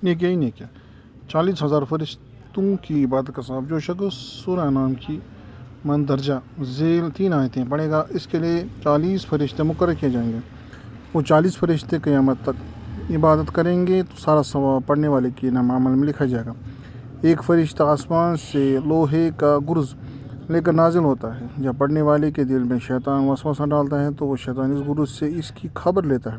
نیکیا ہی نیکیا. 40,000 فرشتوں کی عبادت کا ثواب. جو شخص سورہ انعام کی مندرجہ ذیل 3 آیتیں پڑھے گا اس کے لیے 40 فرشتے مقرر کیے جائیں گے. وہ 40 فرشتے قیامت تک عبادت کریں گے تو سارا ثواب پڑھنے والے کے نام عمل میں لکھا جائے گا. ایک فرشتہ آسمان سے لوہے کا گرز لے کر نازل ہوتا ہے. جب پڑھنے والے کے دل میں شیطان وسوسہ ڈالتا ہے تو وہ شیطان اس گرز سے اس کی خبر لیتا ہے.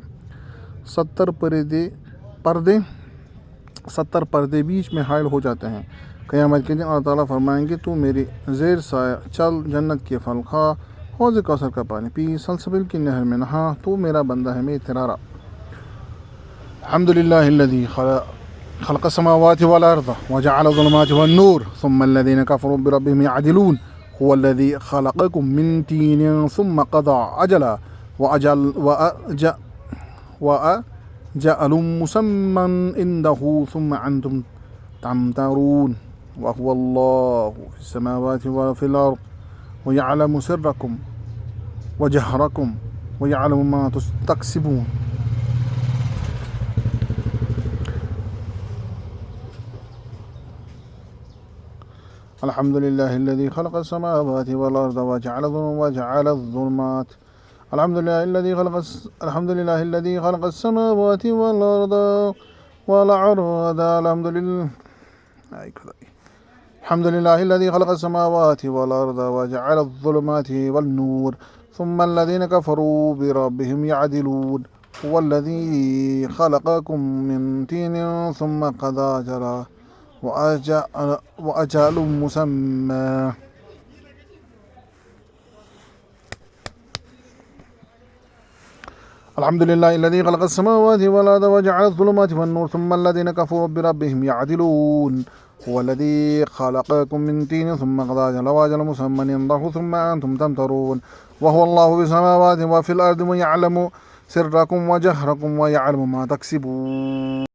70 پردے بیچ میں حائل ہو جاتے ہیں. قیامت کے دن اللہ تعالیٰ فرمائیں گے تو میرے زیر سایہ چل، جنت کے پھل کھا، حوض کوثر کا پانی پی، سلسبیل کی نہر میں نہا، تو میرا بندہ ہے، میں تیرا رب. الحمد للہ الذی خلق السماوات والارض وجعل الظلمات والنور ثم الذین کفروا بربهم يعدلون هو الذی خلقکم من طین ثم قضى اجلا وأجل مسمى عنده ثم أنتم تمترون وهو الله في السماوات وفي الأرض ويعلم سركم وجهركم ويعلم ما تكسبون. الحمد لله الذي خلق السماوات والأرض وجعل الظلمات. الحمد لله الذي خلق السماوات والأرض والأرض. الحمد لله الذي خلق السماوات والأرض وجعل الظلمات والنور ثم الذين كفروا بربهم يعدلون هو الذي خلقكم من طين ثم قضى أجلا وأجل مسمى. الحمد لله الذي خلق السماوات والأرض وجعل الظلمات والنور ثم الذين كفروا بربهم يعدلون هو الذي خلقكم من طين ثم قضى أجلا وأجل مسمى عنده ثم أنتم تمترون وهو الله في السماوات وفي الأرض ويعلم سركم وجهركم ويعلم ما تكسبون.